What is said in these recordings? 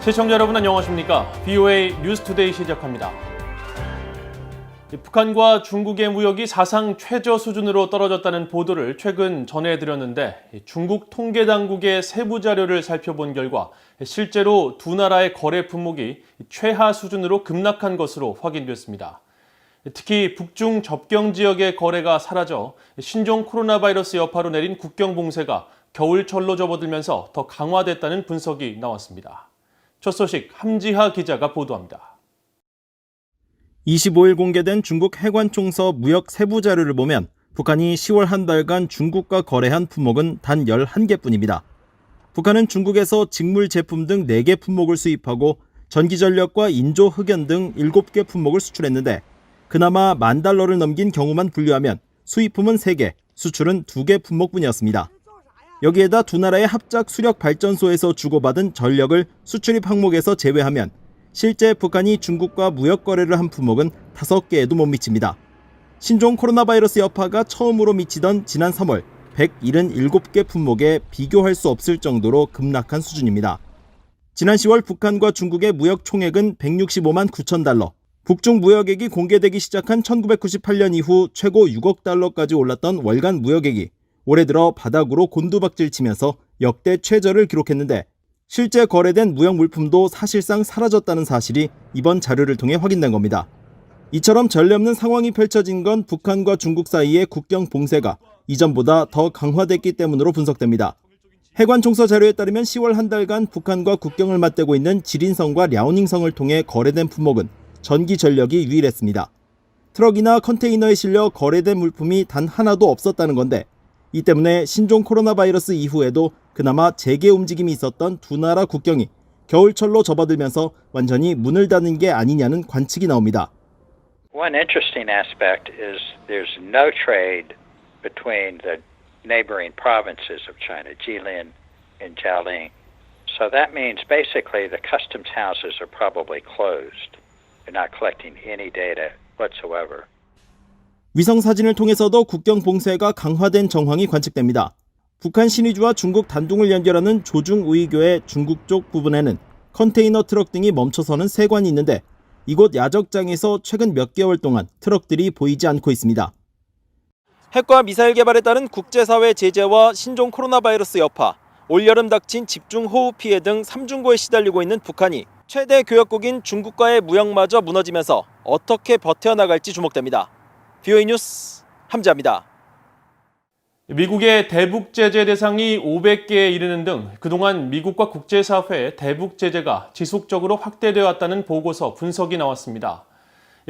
시청자 여러분 안녕하십니까? BOA 뉴스투데이 시작합니다. 북한과 중국의 무역이 사상 최저 수준으로 떨어졌다는 보도를 최근 전해드렸는데 중국 통계당국의 세부 자료를 살펴본 결과 실제로 두 나라의 거래 품목이 최하 수준으로 급락한 것으로 확인됐습니다. 특히 북중 접경 지역의 거래가 사라져 신종 코로나 바이러스 여파로 내린 국경 봉쇄가 겨울철로 접어들면서 더 강화됐다는 분석이 나왔습니다. 첫 소식 함지하 기자가 보도합니다. 25일 공개된 중국 해관총서 무역 세부 자료를 보면 북한이 10월 한 달간 중국과 거래한 품목은 단 11개뿐입니다. 북한은 중국에서 직물 제품 등 4개 품목을 수입하고 전기전력과 인조 흑연 등 7개 품목을 수출했는데 그나마 $10,000를 넘긴 경우만 분류하면 수입품은 3개, 수출은 2개 품목뿐이었습니다. 여기에다 두 나라의 합작 수력 발전소에서 주고받은 전력을 수출입 항목에서 제외하면 실제 북한이 중국과 무역 거래를 한 품목은 5개에도 못 미칩니다. 신종 코로나 바이러스 여파가 처음으로 미치던 지난 3월 177개 품목에 비교할 수 없을 정도로 급락한 수준입니다. 지난 10월 북한과 중국의 무역 총액은 $165만 9천, 북중 무역액이 공개되기 시작한 1998년 이후 최고 $6억 올랐던 월간 무역액이 올해 들어 바닥으로 곤두박질 치면서 역대 최저를 기록했는데 실제 거래된 무역 물품도 사실상 사라졌다는 사실이 이번 자료를 통해 확인된 겁니다. 이처럼 전례 없는 상황이 펼쳐진 건 북한과 중국 사이의 국경 봉쇄가 이전보다 더 강화됐기 때문으로 분석됩니다. 해관총서 자료에 따르면 10월 한 달간 북한과 국경을 맞대고 있는 지린성과 랴오닝성을 통해 거래된 품목은 전기 전력이 유일했습니다. 트럭이나 컨테이너에 실려 거래된 물품이 단 하나도 없었다는 건데 이 때문에 신종 코로나 바이러스 이후에도 그나마 재개 움직임이 있었던 두 나라 국경이 겨울철로 접어들면서 완전히 문을 닫는 게 아니냐는 관측이 나옵니다. One interesting aspect is there's no trade between the neighboring provinces of China, Jilin and Jialing. So that means basically the customs houses are probably closed. They're not collecting any data whatsoever. 위성 사진을 통해서도 국경 봉쇄가 강화된 정황이 관측됩니다. 북한 신의주와 중국 단둥을 연결하는 조중우이교의 중국 쪽 부분에는 컨테이너 트럭 등이 멈춰서는 세관이 있는데 이곳 야적장에서 최근 몇 개월 동안 트럭들이 보이지 않고 있습니다. 핵과 미사일 개발에 따른 국제사회 제재와 신종 코로나 바이러스 여파, 올여름 닥친 집중호우 피해 등 삼중고에 시달리고 있는 북한이 최대 교역국인 중국과의 무역마저 무너지면서 어떻게 버텨나갈지 주목됩니다. BOA 뉴스 함지하입니다. 미국의 대북 제재 대상이 500개에 이르는 등 그동안 미국과 국제사회의 대북 제재가 지속적으로 확대되어 왔다는 보고서 분석이 나왔습니다.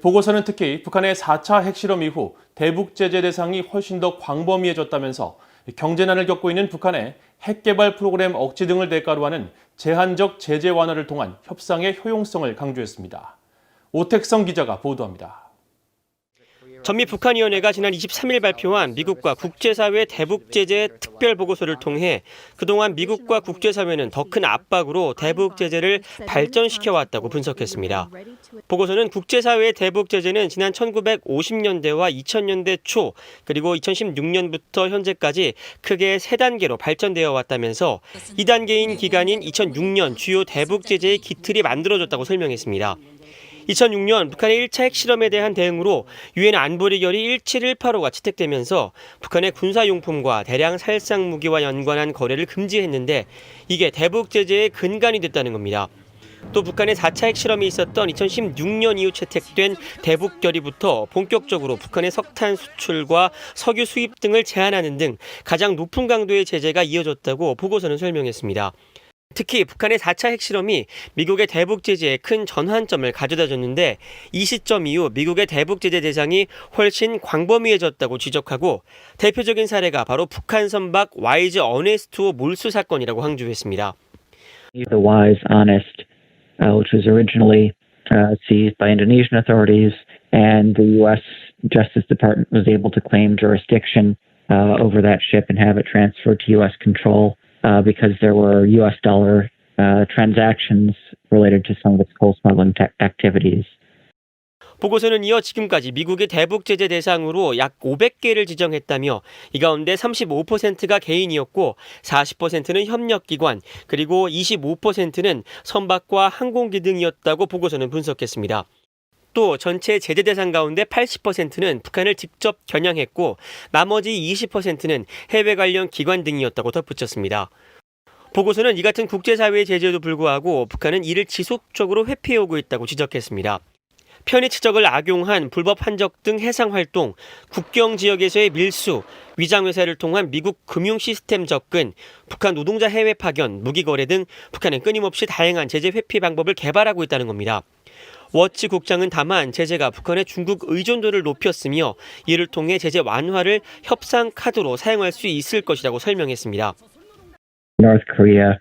보고서는 특히 북한의 4차 핵실험 이후 대북 제재 대상이 훨씬 더 광범위해졌다면서 경제난을 겪고 있는 북한의 핵 개발 프로그램 억지 등을 대가로 하는 제한적 제재 완화를 통한 협상의 효용성을 강조했습니다. 오택성 기자가 보도합니다. 전미 북한위원회가 지난 23일 발표한 미국과 국제사회 대북 제재 특별 보고서를 통해 그동안 미국과 국제사회는 더 큰 압박으로 대북 제재를 발전시켜왔다고 분석했습니다. 보고서는 국제사회의 대북 제재는 지난 1950년대와 2000년대 초 그리고 2016년부터 현재까지 크게 3단계로 발전되어 왔다면서 2단계인 기간인 2006년 주요 대북 제재의 기틀이 만들어졌다고 설명했습니다. 2006년 북한의 1차 핵실험에 대한 대응으로 유엔 안보리 결의 17185가 채택되면서 북한의 군사용품과 대량 살상 무기와 연관한 거래를 금지했는데 이게 대북 제재의 근간이 됐다는 겁니다. 또 북한의 4차 핵실험이 있었던 2016년 이후 채택된 대북 결의부터 본격적으로 북한의 석탄 수출과 석유 수입 등을 제한하는 등 가장 높은 강도의 제재가 이어졌다고 보고서는 설명했습니다. 특히 북한의 4차 핵실험이 미국의 대북 제재에 큰 전환점을 가져다 줬는데 이 시점 이후 미국의 대북 제재 대상이 훨씬 광범위해졌다고 지적하고 대표적인 사례가 바로 북한 선박 와이즈 어네스트호 몰수 사건이라고 강조했습니다. The Wise Honest, which was originally seized by Indonesian authorities, and the U.S. Justice Department was able to claim jurisdiction over that ship and have it transferred to U.S. control. Because there were U.S. dollar transactions related to some of its coal smuggling activities. 보고서는 이어 지금까지 미국의 대북 제재 대상으로 약 500개를 지정했다며 이 가운데 35%가 개인이었고 40%는 협력기관 그리고 25%는 선박과 항공기 등이었다고 보고서는 분석했습니다. 또 전체 제재 대상 가운데 80%는 북한을 직접 겨냥했고 나머지 20%는 해외 관련 기관 등이었다고 덧붙였습니다. 보고서는 이 같은 국제사회의 제재에도 불구하고 북한은 이를 지속적으로 회피해오고 있다고 지적했습니다. 편의 추적을 악용한 불법 한적 등 해상 활동, 국경 지역에서의 밀수, 위장 회사를 통한 미국 금융 시스템 접근, 북한 노동자 해외 파견, 무기 거래 등 북한은 끊임없이 다양한 제재 회피 방법을 개발하고 있다는 겁니다. 워치 국장은 다만 제재가 북한의 중국 의존도를 높였으며 이를 통해 제재 완화를 협상 카드로 사용할 수 있을 것이라고 설명했습니다. North Korea,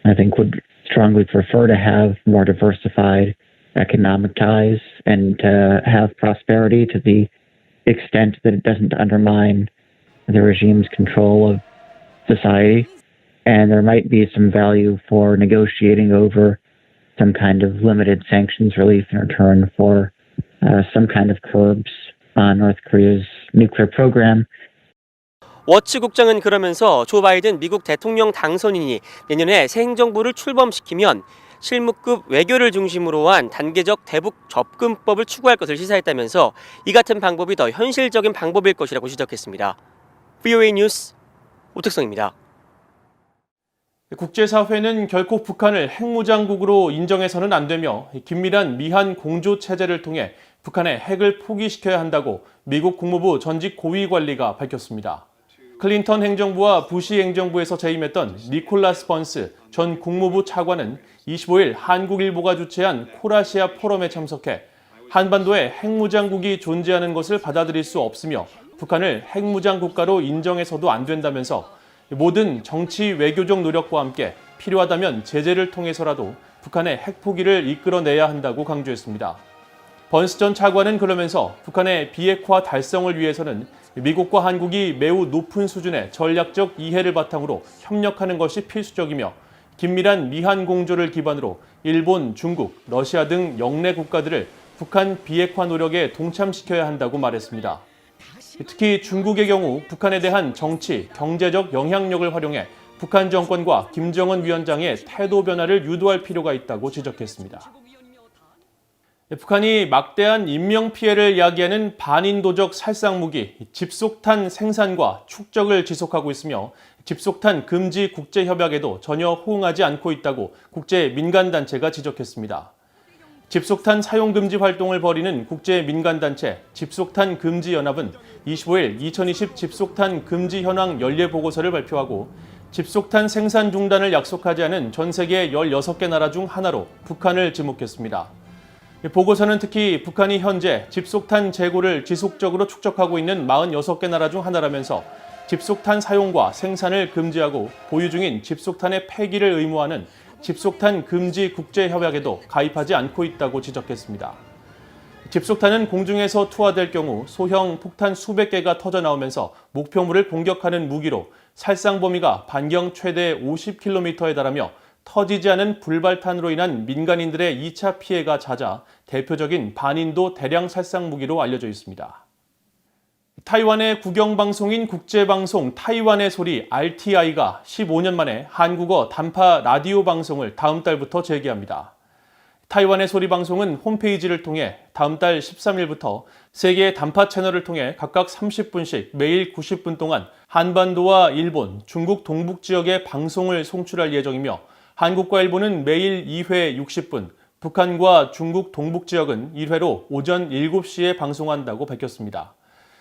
I think, would strongly prefer to have more diversified economic ties and to have prosperity to the extent that it doesn't undermine the regime's control of society. And there might be some value for negotiating over some kind of limited sanctions relief in return for some kind of curbs on North Korea's nuclear program. 워치 국장은 그러면서 조 바이든 미국 대통령 당선인이 내년에 새 행정부를 출범시키면 실무급 외교를 중심으로 한 단계적 대북 접근법을 추구할 것을 시사했다면서 이 같은 방법이 더 현실적인 방법일 것이라고 지적했습니다. VOA 뉴스 오택성입니다. 국제사회는 결코 북한을 핵무장국으로 인정해서는 안 되며 긴밀한 미한 공조 체제를 통해 북한의 핵을 포기시켜야 한다고 미국 국무부 전직 고위 관리가 밝혔습니다. 클린턴 행정부와 부시 행정부에서 재임했던 니콜라스 번스 전 국무부 차관은 25일 한국일보가 주최한 콜아시아 포럼에 참석해 한반도에 핵무장국이 존재하는 것을 받아들일 수 없으며 북한을 핵무장 국가로 인정해서도 안 된다면서 모든 정치 외교적 노력과 함께 필요하다면 제재를 통해서라도 북한의 핵 포기를 이끌어내야 한다고 강조했습니다. 번스 전 차관은 그러면서 북한의 비핵화 달성을 위해서는 미국과 한국이 매우 높은 수준의 전략적 이해를 바탕으로 협력하는 것이 필수적이며 긴밀한 미한 공조를 기반으로 일본, 중국, 러시아 등 영내 국가들을 북한 비핵화 노력에 동참시켜야 한다고 말했습니다. 특히 중국의 경우 북한에 대한 정치, 경제적 영향력을 활용해 북한 정권과 김정은 위원장의 태도 변화를 유도할 필요가 있다고 지적했습니다. 북한이 막대한 인명피해를 야기하는 반인도적 살상무기 집속탄 생산과 축적을 지속하고 있으며 집속탄 금지 국제협약에도 전혀 호응하지 않고 있다고 국제민간단체가 지적했습니다. 집속탄 사용금지 활동을 벌이는 국제민간단체 집속탄 금지연합은 25일 2020 집속탄 금지 현황 연례보고서를 발표하고 집속탄 생산 중단을 약속하지 않은 전 세계 16개 나라 중 하나로 북한을 지목했습니다. 보고서는 특히 북한이 현재 집속탄 재고를 지속적으로 축적하고 있는 46개 나라 중 하나라면서 집속탄 사용과 생산을 금지하고 보유 중인 집속탄의 폐기를 의무화하는 집속탄 금지 국제협약에도 가입하지 않고 있다고 지적했습니다. 집속탄은 공중에서 투하될 경우 소형 폭탄 수백 개가 터져나오면서 목표물을 공격하는 무기로 살상 범위가 반경 최대 50km에 달하며 터지지 않은 불발탄으로 인한 민간인들의 2차 피해가 잦아 대표적인 반인도 대량 살상 무기로 알려져 있습니다. 타이완의 국영방송인 국제방송 타이완의 소리 RTI가 15년 만에 한국어 단파 라디오 방송을 다음 달부터 재개합니다. 타이완의 소리 방송은 홈페이지를 통해 다음 달 13일부터 3개의 단파 채널을 통해 각각 30분씩 매일 90분 동안 한반도와 일본, 중국 동북 지역의 방송을 송출할 예정이며 한국과 일본은 매일 2회 60분, 북한과 중국 동북 지역은 1회로 오전 7시에 방송한다고 밝혔습니다.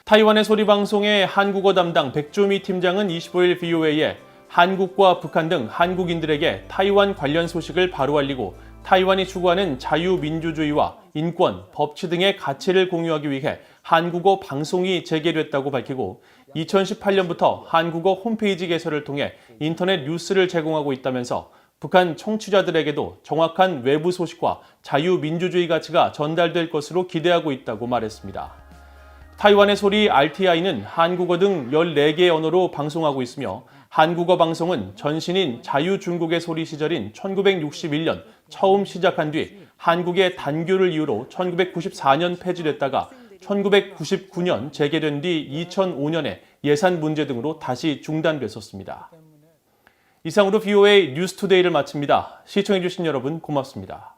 타이완의 소리 방송의 한국어 담당 백조미 팀장은 25일 VOA에 한국과 북한 등 한국인들에게 타이완 관련 소식을 바로 알리고 타이완이 추구하는 자유민주주의와 인권, 법치 등의 가치를 공유하기 위해 한국어 방송이 재개됐다고 밝히고 2018년부터 한국어 홈페이지 개설을 통해 인터넷 뉴스를 제공하고 있다면서 북한 청취자들에게도 정확한 외부 소식과 자유민주주의 가치가 전달될 것으로 기대하고 있다고 말했습니다. 타이완의 소리 RTI는 한국어 등 14개의 언어로 방송하고 있으며 한국어 방송은 전신인 자유중국의 소리 시절인 1961년 처음 시작한 뒤 한국의 단교를 이유로 1994년 폐지됐다가 1999년 재개된 뒤 2005년에 예산 문제 등으로 다시 중단됐었습니다. 이상으로 VOA 뉴스투데이를 마칩니다. 시청해주신 여러분 고맙습니다.